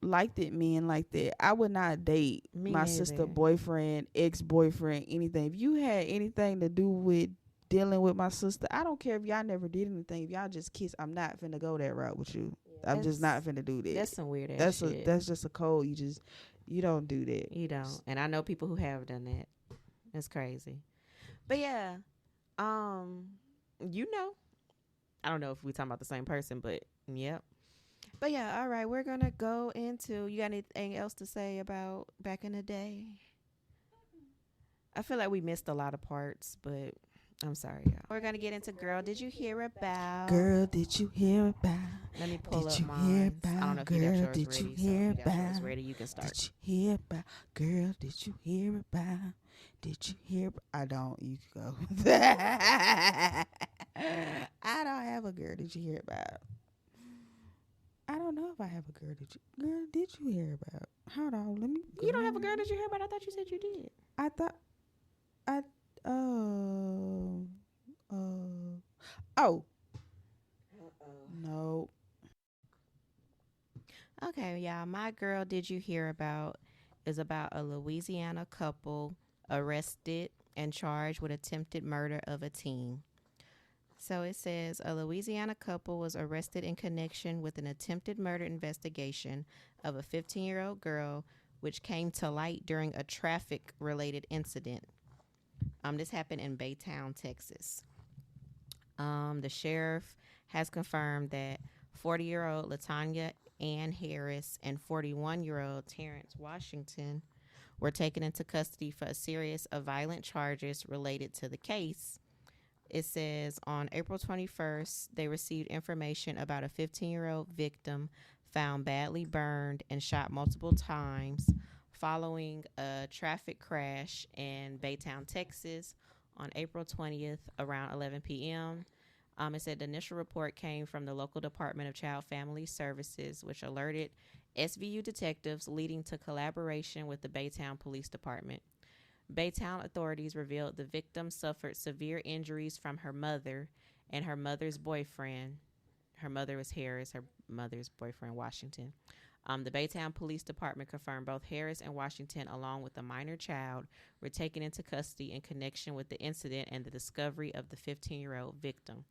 liked it men like that, I would not date my sister, boyfriend, ex-boyfriend, anything. If you had anything to do with dealing with my sister, I don't care if y'all never did anything. If y'all just kiss, I'm not finna go that route with you. Yeah, I'm just not finna do that. That's some weird ass shit. That's just a code. You don't do that. You don't. And I know people who have done that. It's crazy. But yeah, you know, I don't know if we're talking about the same person, but yep. But yeah, all right, we're going to go into, you got anything else to say about back in the day? I feel like we missed a lot of parts, but I'm sorry, y'all. We're going to get into Girl, Did You Hear About? Girl, did you hear about? Let me pull up mine. I don't know if you got yours ready. Did you hear about? If yours ready, you can start. Did you hear about? Girl, did you hear about? Did you hear? I don't. You can go. I don't have a girl. Did you hear about? I don't know if I have a girl. Did you hear about? Hold on. Let me. You don't have a girl. Did you hear about? I thought you said you did. I thought. Oh. No. Okay, y'all. My Girl, Did You Hear About is about a Louisiana couple arrested and charged with attempted murder of a teen. So it says a Louisiana couple was arrested in connection with an attempted murder investigation of a 15-year-old girl, which came to light during a traffic-related incident. This happened in Baytown, Texas. The sheriff has confirmed that 40-year-old LaTanya Ann Harris and 41-year-old Terrence Washington were taken into custody for a series of violent charges related to the case. It says on April 21st, they received information about a 15-year-old victim found badly burned and shot multiple times following a traffic crash in Baytown, Texas on April 20th around 11 p.m. It said the initial report came from the local Department of Child Family Services, which alerted SVU detectives, leading to collaboration with the Baytown Police Department. Baytown authorities revealed the victim suffered severe injuries from her mother and her mother's boyfriend. Her mother was Harris, her mother's boyfriend, Washington. The Baytown Police Department confirmed both Harris and Washington, along with a minor child, were taken into custody in connection with the incident and the discovery of the 15-year-old victim.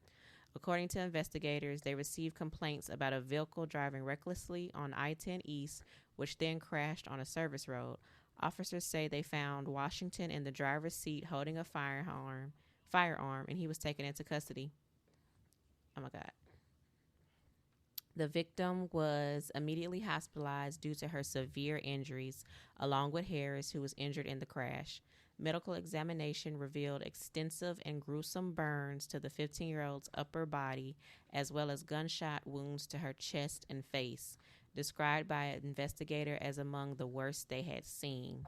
According to investigators, they received complaints about a vehicle driving recklessly on I-10 East, which then crashed on a service road. Officers say they found Washington in the driver's seat holding a firearm, and he was taken into custody. Oh, my God. The victim was immediately hospitalized due to her severe injuries, along with Harris, who was injured in the crash. Medical examination revealed extensive and gruesome burns to the 15-year-old's upper body, as well as gunshot wounds to her chest and face, described by an investigator as among the worst they had seen.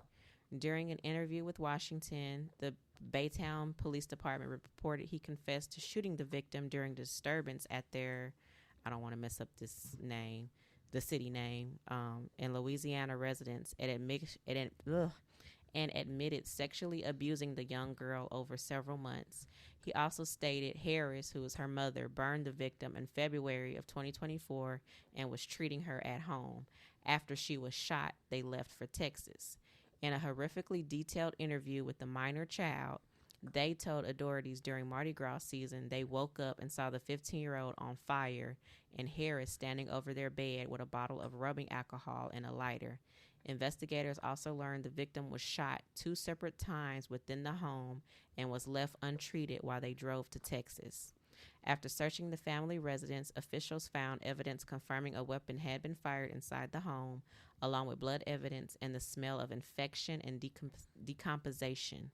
During an interview with Washington, the Baytown Police Department reported he confessed to shooting the victim during disturbance at their, I don't want to mess up this name, the city name, in Louisiana residence, and admitted sexually abusing the young girl over several months. He also stated Harris, who is her mother, burned the victim in February of 2024 and was treating her at home. After she was shot, they left for Texas. In a horrifically detailed interview with the minor child, they told authorities during Mardi Gras season they woke up and saw the 15-year-old on fire and Harris standing over their bed with a bottle of rubbing alcohol and a lighter. Investigators also learned the victim was shot 2 separate times within the home and was left untreated while they drove to Texas. After searching the family residence, officials found evidence confirming a weapon had been fired inside the home, along with blood evidence and the smell of infection and decomposition.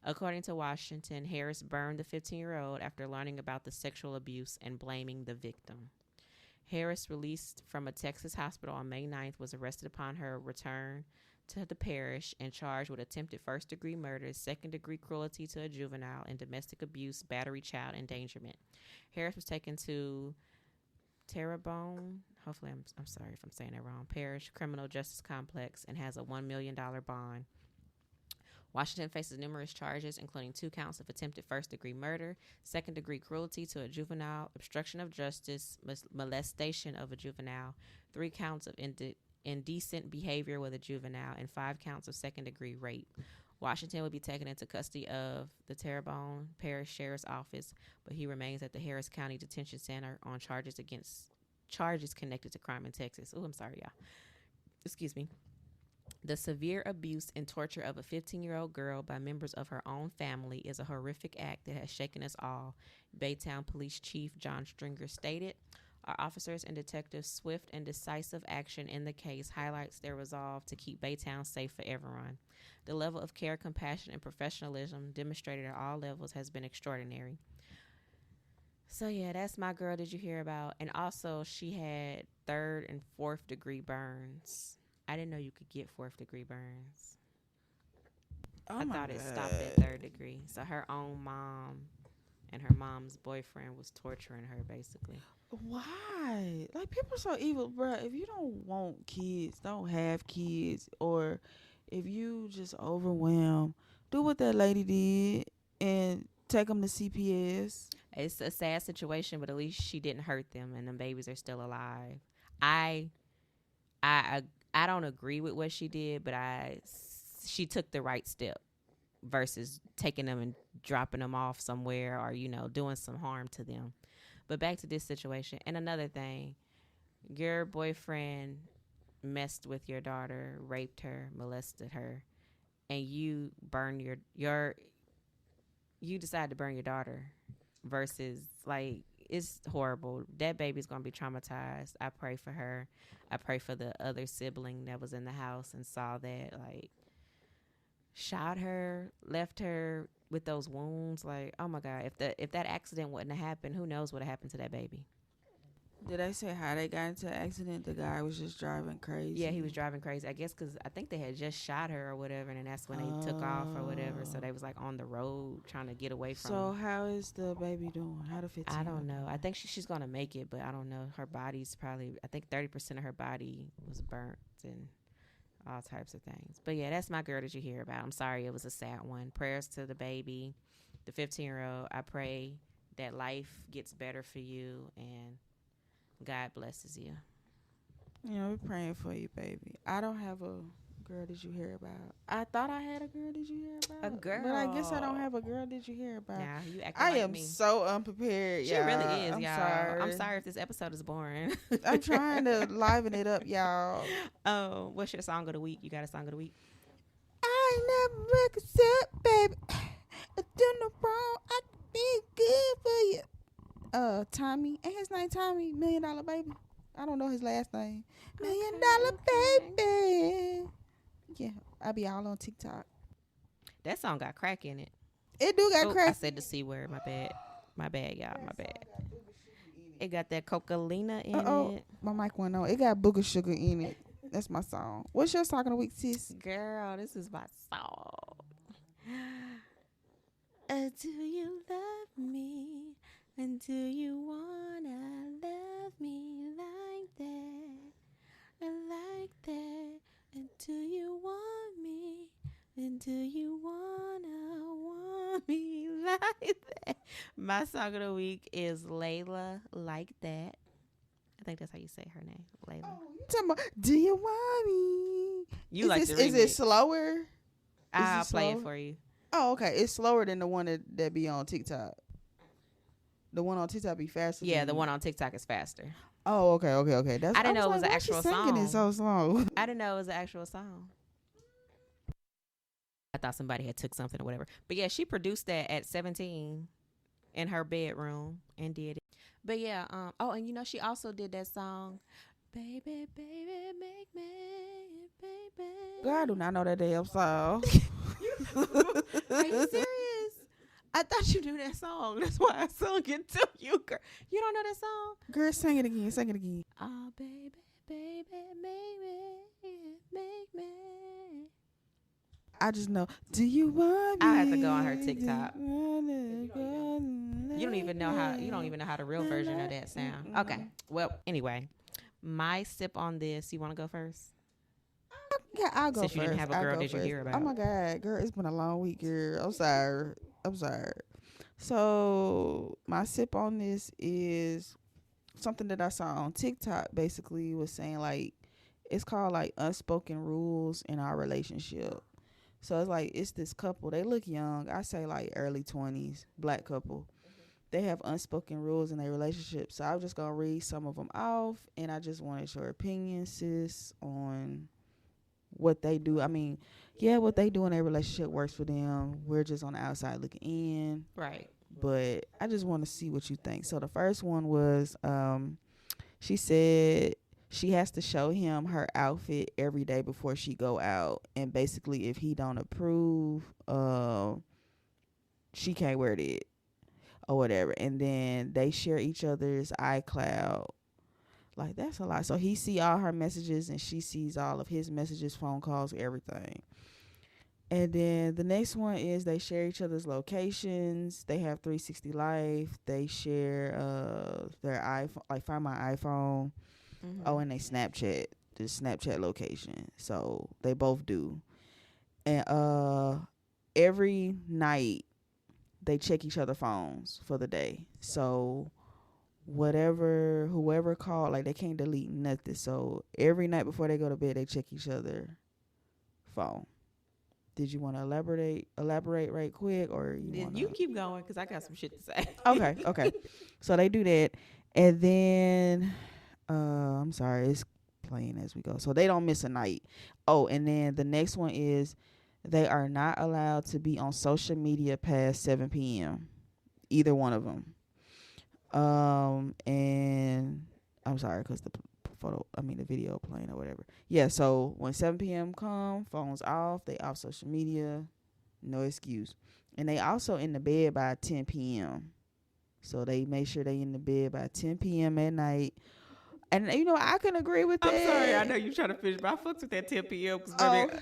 According to Washington, Harris burned the 15-year-old after learning about the sexual abuse and blaming the victim. Harris, released from a Texas hospital on May 9th, was arrested upon her return to the parish and charged with attempted first-degree murder, second-degree cruelty to a juvenile, and domestic abuse, battery, child endangerment. Harris was taken to Terrebonne, hopefully I'm sorry if I'm saying that wrong, Parish Criminal Justice Complex, and has a $1 million bond. Washington faces numerous charges, including 2 counts of attempted first-degree murder, second-degree cruelty to a juvenile, obstruction of justice, molestation of a juvenile, 3 counts of indecent behavior with a juvenile, and 5 counts of second-degree rape. Washington will be taken into custody of the Terrebonne Parish Sheriff's Office, but he remains at the Harris County Detention Center on charges connected to crime in Texas. Oh, I'm sorry, y'all. Excuse me. The severe abuse and torture of a 15-year-old girl by members of her own family is a horrific act that has shaken us all, Baytown Police Chief John Stringer stated. Our officers and detectives' swift and decisive action in the case highlights their resolve to keep Baytown safe for everyone. The level of care, compassion, and professionalism demonstrated at all levels has been extraordinary. So, yeah, that's my girl did you hear about. And also, she had 3rd and 4th degree burns. I didn't know you could get 4th degree burns. I thought it stopped at 3rd degree. So her own mom and her mom's boyfriend was torturing her, basically. Why? Like, people are so evil, bro. If you don't want kids, don't have kids. Or if you just overwhelmed, do what that lady did and take them to CPS. It's a sad situation, but at least she didn't hurt them, and the babies are still alive. I don't agree with what she did, but she took the right step versus taking them and dropping them off somewhere or, doing some harm to them. But back to this situation. And another thing, your boyfriend messed with your daughter, raped her, molested her, and you burned you decide to burn your daughter versus, like, it's horrible. That baby's going to be traumatized. I pray for her. I pray for the other sibling that was in the house and saw that, like, shot her, left her with those wounds. Like, oh my God, if that accident wouldn't have happened, who knows what would have happened to that baby. Did they say how they got into the accident? The guy was just driving crazy. Yeah, he was driving crazy. I guess because I think they had just shot her or whatever, and that's when they took off or whatever. So they was like on the road trying to get away from. So how is the baby doing? How the 15? I don't know. I think she's gonna make it, but I don't know. Her body's probably. I think 30% of her body was burnt and all types of things. But yeah, that's my girl that you hear about. I'm sorry, it was a sad one. Prayers to the baby, the 15-year-old. I pray that life gets better for you and God blesses you. We're praying for you, baby. I don't have a girl did you hear about. I thought I had a girl did you hear about. A girl. But I guess I don't have a girl did you hear about. Nah, you acting I like am me. so unprepared, She y'all. really is, I'm y'all. sorry. I'm sorry if this episode is boring. I'm trying to liven it up, y'all. Oh, what's your song of the week? You got a song of the week? I never accept, baby. I done no wrong. I can be good for you. Tommy, and his name Tommy, $1 Million Baby. I don't know his last name. $1 Million Baby. Yeah, I be all on TikTok. That song got crack in it. It do got crack. I said the C word. My bad, y'all. My bad. It got that coca-lina in it. My mic went on. It got booger sugar in it. That's my song. What's your song of the week, sis? Girl, this is my song. Do you love me? And do you wanna love me like that? Like that? And do you want me? And do you wanna want me like that? My song of the week is Layla Like That. I think that's how you say her name, Layla. Oh, you talking about? Do you want me? You like the remix? Is it slower? I'll play it for you. Oh, okay. It's slower than the one that be on TikTok. The one on TikTok be faster. Yeah, the one on TikTok is faster. Oh, okay. That's. I didn't know it was an actual song. It so slow. I didn't know it was an actual song. I thought somebody had took something or whatever. But yeah, she produced that at 17 in her bedroom and did it. But yeah, and you know she also did that song, Baby, Baby, Make Me, Baby. Girl, I do not know that damn song. Are you serious? I thought you knew that song. That's why I sung it to you, girl. You don't know that song? Girl, sing it again. Oh, baby, baby, make me. I just know. Do you want me? I have to go on her TikTok. You don't even know how the real version of that sound. Okay. Well, anyway, my sip on this. You want to go first? Yeah, I'll go Since first. You didn't have a girl did you hear about? Oh my God, girl, it's been a long week, girl. I'm sorry. So my sip on this is something that I saw on TikTok. Basically, was saying like it's called like unspoken rules in our relationship. So it's like it's this couple. They look young. I say like early 20s, black couple. They have unspoken rules in their relationship. So I'm just gonna read some of them off, and I just wanted your opinion, sis, on what they do. I mean, yeah, what they do in their relationship works for them. We're just on the outside looking in. Right. But I just want to see what you think. So the first one was she said she has to show him her outfit every day before she go out. And basically if he don't approve, she can't wear it or whatever. And then they share each other's iCloud. Like, that's a lot. So he see all her messages and she sees all of his messages, phone calls, everything. And then the next one is they share each other's locations. They have 360 Life. They share their iPhone, like Find My iPhone. Mm-hmm. Oh, and they Snapchat, the Snapchat location. So they both do. And every night they check each other's phones for the day. So whoever called, like they can't delete nothing. So every night before they go to bed, they check each other's phone. Did you want to elaborate right quick, or you keep going because I got some shit to say? Okay. So they do that, and then I'm sorry, it's playing as we go. So they don't miss a night. Oh, and then the next one is they are not allowed to be on social media past 7 p.m. Either one of them. And I'm sorry because the video playing or whatever. Yeah, so when 7 p.m. come, phones off, they off social media, no excuse. And they also in the bed by 10 p.m. So they make sure they in the bed by 10 p.m. at night. And I can agree with that. I'm sorry, I know you trying to finish, but I fucks with that 10 p.m. because baby,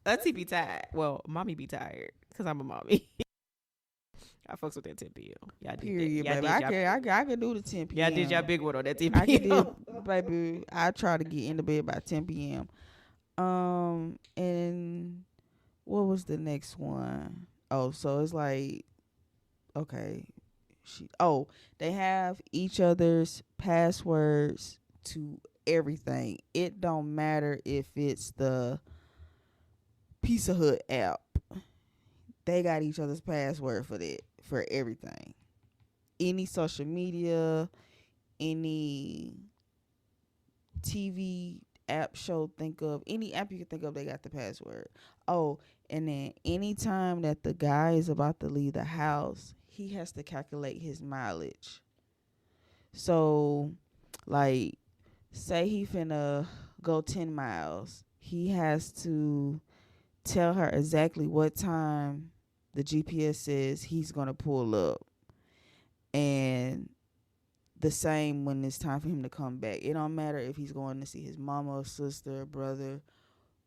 Auntie be tired. Well, mommy be tired because I'm a mommy. I fucks with that 10 p.m. Y'all period, baby. I can do the 10 p.m. Y'all did y'all big one on that 10 p.m. I can do, baby. I try to get in the bed by 10 p.m. And what was the next one? Oh, so it's like, okay, they have each other's passwords to everything. It don't matter if it's the Pizza Hut app. They got each other's password for that, for everything. Any social media, any TV app show, any app you can think of, they got the password. Oh, and then anytime that the guy is about to leave the house, he has to calculate his mileage. So, like, say he finna go 10 miles. He has to tell her exactly what time the GPS says he's going to pull up. And the same when it's time for him to come back. It don't matter if he's going to see his mama, sister, brother.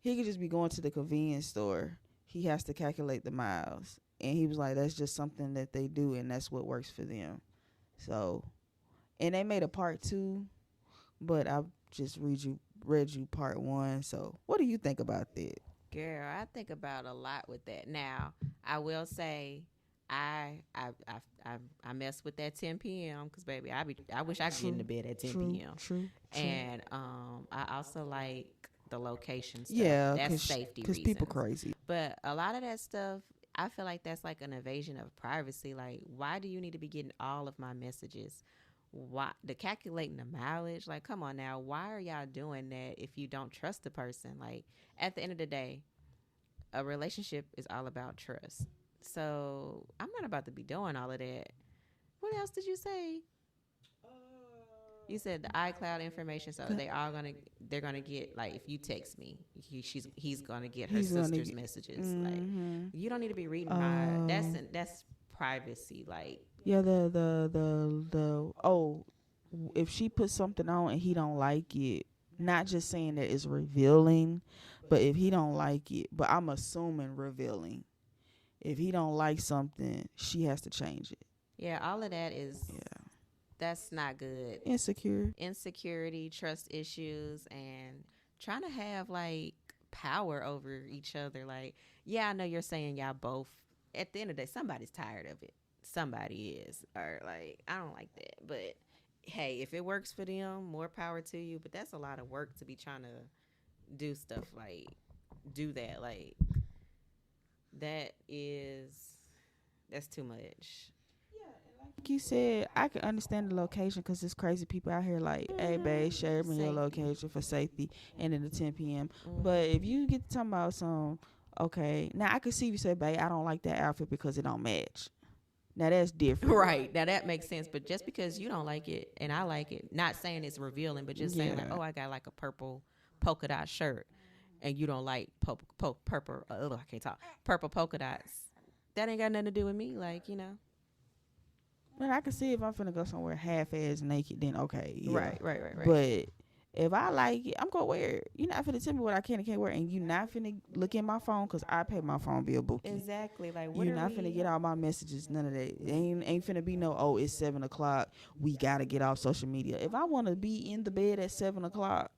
He could just be going to the convenience store he has to calculate the miles. And he was like, that's just something that they do, and that's what works for them. So, and they made a part 2, but I just read you part 1. So, what do you think about that? Girl, I think about a lot with that. Now, I will say, I I I mess with that 10 p.m. because baby, I wish I could get into bed at 10 p.m. True. And I also like the location stuff. Yeah, That's safety because reasons. people crazy. But a lot of that stuff, I feel like that's like an invasion of privacy. Like, why do you need to be getting all of my messages? Why the calculating the mileage? Like, come on now. Why are y'all doing that if you don't trust the person? Like, at the end of the day, a relationship is all about trust. So I'm not about to be doing all of that. What else did you say? You said the iCloud information, so they're gonna get, like, if you text me, he's gonna get her sister's messages. Like, you don't need to be reading my. That's privacy. Like, yeah, if she puts something on and he don't like it, not just saying that it's revealing, but if he don't like it, but I'm assuming revealing. If he don't like something, she has to change it. Yeah, all of that is. Yeah. That's not good. Insecurity, trust issues, and trying to have, like, power over each other. Like, yeah, I know you're saying y'all both, at the end of the day, somebody's tired of it. Somebody is. Or, like, I don't like that. But, hey, if it works for them, more power to you. But that's a lot of work to be trying to do stuff like, do that. Like, that's too much. Like you said, I can understand the location because there's crazy people out here like, hey, babe, share me your location for safety, and then the 10 p.m. But if you get to talking about some, okay, now I can see if you say, babe, I don't like that outfit because it don't match. Now that's different. Right. Now that makes sense. But just because you don't like it and I like it, not saying it's revealing, but just saying, like, oh, I got like a purple polka dot shirt and you don't like purple polka dots. That ain't got nothing to do with me. Like, you know. But I can see if I'm finna go somewhere half-ass naked, then okay. Yeah. Right. But if I like it, I'm gonna wear it. You're not finna tell me what I can and can't wear, and you not finna look in my phone because I pay my phone bill, bookie. Exactly. Like, you're not finna get all my messages. None of that. Ain't finna be no. Oh, it's 7:00. We gotta get off social media. If I wanna be in the bed at 7:00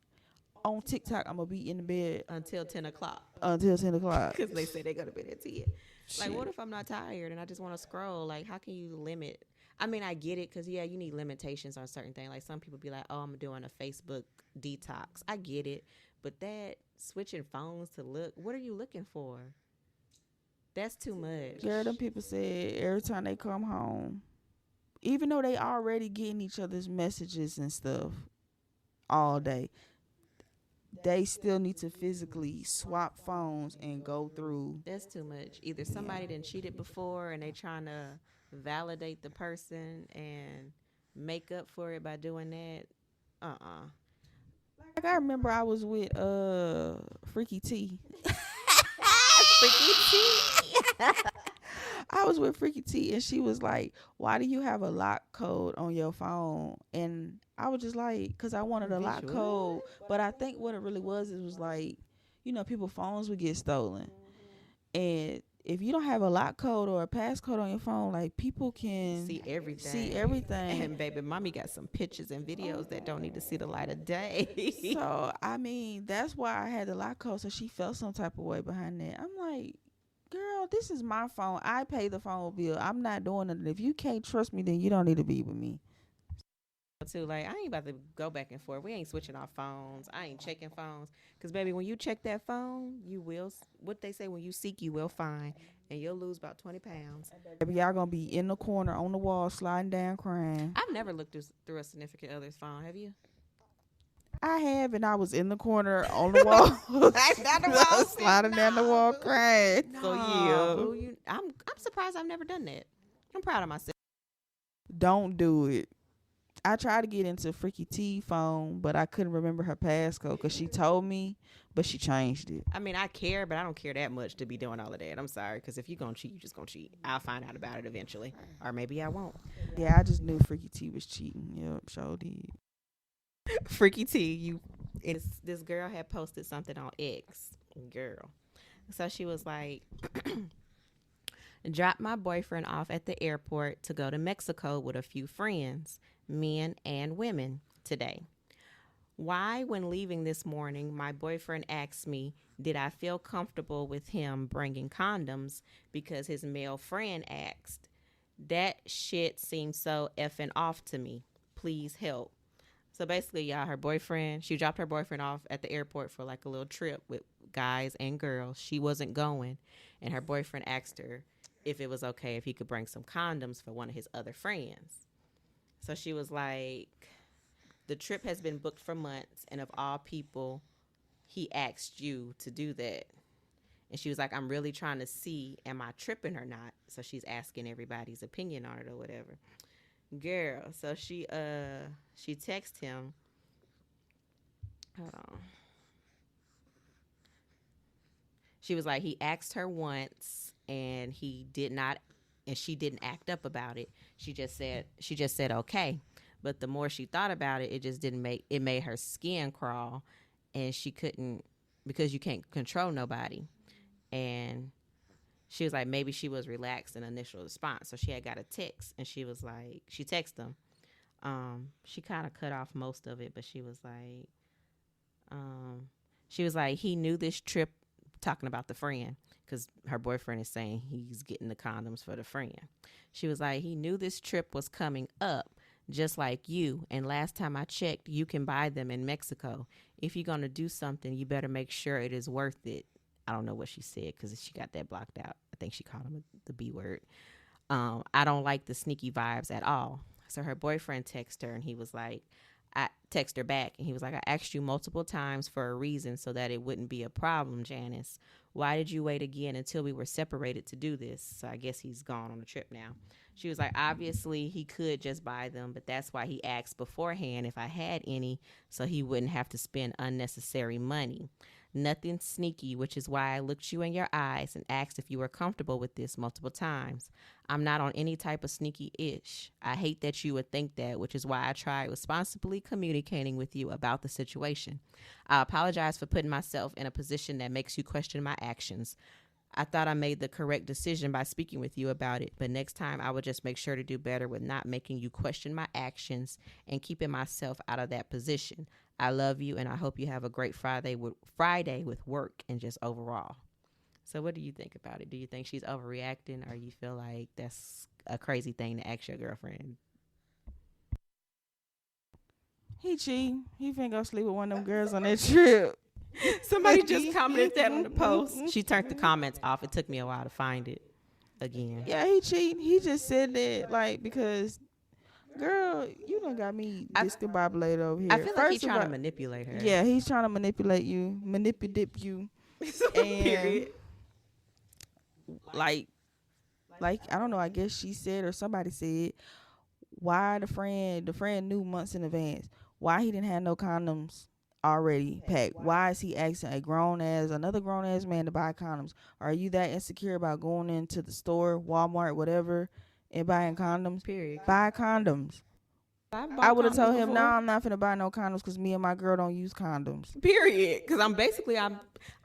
on TikTok, I'm gonna be in the bed until 10:00. Because they say they go to bed at 10. Like, what if I'm not tired and I just want to scroll? Like, how can you limit? I mean, I get it because, yeah, you need limitations on certain things. Like, some people be like, oh, I'm doing a Facebook detox. I get it. But that switching phones to look, what are you looking for? That's too much. Girl, them people said every time they come home, even though they already getting each other's messages and stuff all day, they still need to physically swap phones and go through. That's too much. Either somebody done cheated before and they trying to validate the person and make up for it by doing that. Like, I remember I was with Freaky T. Freaky T. I was with Freaky T and she was like, why do you have a lock code on your phone? And I was just like, because I wanted a lock code. But I think what it really was, it was like, you know, people's phones would get stolen. And if you don't have a lock code or a passcode on your phone, like, people can see everything. And baby, mommy got some pictures and videos that don't need to see the light of day. So, I mean, that's why I had the lock code. So she felt some type of way behind that. I'm like, girl, this is my phone. I pay the phone bill. I'm not doing it. If you can't trust me, then you don't need to be with me. Too, like, I ain't about to go back and forth. We ain't switching our phones. I ain't checking phones. Because, baby, when you check that phone, you will, what they say, when you seek, you will find. And you'll lose about 20 pounds. Baby, y'all going to be in the corner on the wall, sliding down, crying. I've never looked through a significant other's phone. Have you? I have, and I was in the corner on the wall. Sliding down the wall, crying. No, so, yeah. I'm surprised I've never done that. I'm proud of myself. Don't do it. I tried to get into Freaky T phone, but I couldn't remember her passcode because she told me, but she changed it. I mean, I care, but I don't care that much to be doing all of that. I'm sorry, because if you're going to cheat, you're just going to cheat. I'll find out about it eventually, or maybe I won't. Yeah, I just knew Freaky T was cheating. Yep, sure did. Freaky T, this girl had posted something on X. Girl, So she was like, dropped my boyfriend off at the airport to go to Mexico with a few friends, men and women, today. Why, when leaving this morning, my boyfriend asked me, did I feel comfortable with him bringing condoms because his male friend asked. That shit seems so effing off to me. Please help. So basically, y'all, her boyfriend, she dropped her boyfriend off at the airport for like a little trip with guys and girls. She wasn't going. And her boyfriend asked her if it was okay if he could bring some condoms for one of his other friends. So she was like, the trip has been booked for months. And of all people, he asked you to do that. And she was like, I'm really trying to see, am I tripping or not? So she's asking everybody's opinion on it or whatever. Girl, so she texted him. Hold on. She was like, he asked her once and he did not, and she didn't act up about it. She just said okay. But the more she thought about it, it just didn't make, it made her skin crawl, and she couldn't, because you can't control nobody. And she was like, maybe she was relaxed in initial response. So she had got a text, and she was like, she texted him. She kind of cut off most of it, but she was like, he knew this trip, talking about the friend, because her boyfriend is saying he's getting the condoms for the friend. She was like, he knew this trip was coming up, just like you. And last time I checked, you can buy them in Mexico. If you're going to do something, you better make sure it is worth it. I don't know what she said because she got that blocked out. I think she called him the B word. I don't like the sneaky vibes at all. So her boyfriend texted her, and he was like, I text her back, and he was like, I asked you multiple times for a reason so that it wouldn't be a problem, Janice. Why did you wait again until we were separated to do this? So I guess he's gone on a trip now. She was like, obviously he could just buy them, but that's why he asked beforehand if I had any, so he wouldn't have to spend unnecessary money. Nothing sneaky, which is why I looked you in your eyes and asked if you were comfortable with this multiple times. I'm not on any type of sneaky ish. I hate that you would think that, which is why I tried responsibly communicating with you about the situation. I apologize for putting myself in a position that makes you question my actions. I thought I made the correct decision by speaking with you about it, but next time I would just make sure to do better with not making you question my actions and keeping myself out of that position. I love you, and I hope you have a great Friday with work and just overall. So what do you think about it? Do you think she's overreacting, or you feel like that's a crazy thing to ask your girlfriend? He cheating. He finna go sleep with one of them girls on that trip. Somebody just commented that on the post. She turned the comments off. It took me a while to find it again. Yeah, he cheating. He just said that like because, girl, you done got me discombobulated over here. I feel like he's trying to manipulate her. Yeah, he's trying to manipulate you, manipulate you. Period. Like I don't know. I guess she said or somebody said, why the friend knew months in advance. Why he didn't have no condoms already packed? Why is he asking another grown ass man to buy condoms? Are you that insecure about going into the store, Walmart, whatever, and buying condoms? Period. Buy condoms. I would have told him, no, I'm not finna buy no condoms because me and my girl don't use condoms. Period. Because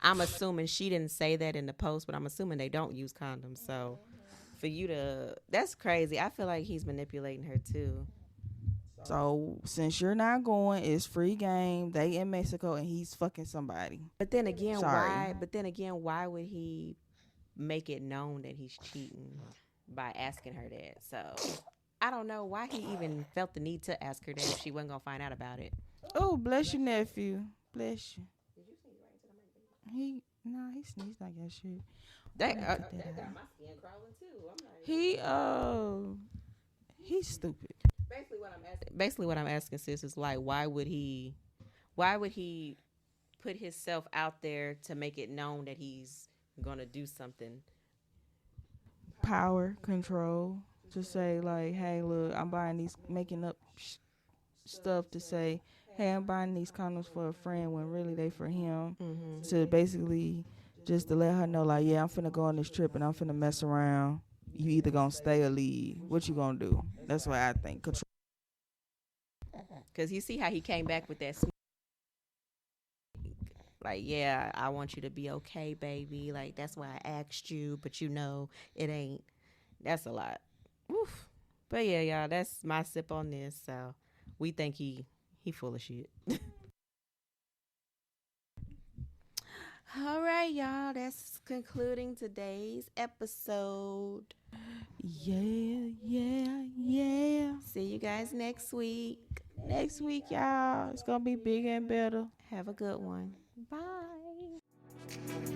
I'm assuming she didn't say that in the post, but I'm assuming they don't use condoms. So for you to, that's crazy. I feel like he's manipulating her too. So since you're not going, it's free game. They in Mexico and he's fucking somebody. But then again, why would he make it known that he's cheating by asking her that? So I don't know why he even felt the need to ask her that if she wasn't gonna find out about it. Oh, bless you, nephew. Bless you. Did you sneeze right into the mic? He sneezed like that shit. That got my skin crawling too. I'm like, he's stupid. Basically what I'm asking, sis, is like, why would he put himself out there to make it known that he's gonna do something? Power, control. To say like, hey, look, I'm buying these, making up stuff to say, hey, I'm buying these condoms for a friend when really they for him. Mm-hmm. To basically just to let her know like, yeah, I'm finna go on this trip and I'm finna mess around. You either gonna stay or leave. What you gonna do? That's what I think. Control. Because you see how he came back with that Like, yeah, I want you to be okay, baby. Like, that's why I asked you, but you know it ain't. That's a lot. Oof. But yeah, y'all, that's my sip on this. So we think he full of shit. All right, y'all. That's concluding today's episode. Yeah, yeah, yeah. See you guys next week. Next week, y'all, it's gonna be bigger and better. Have a good one. Bye.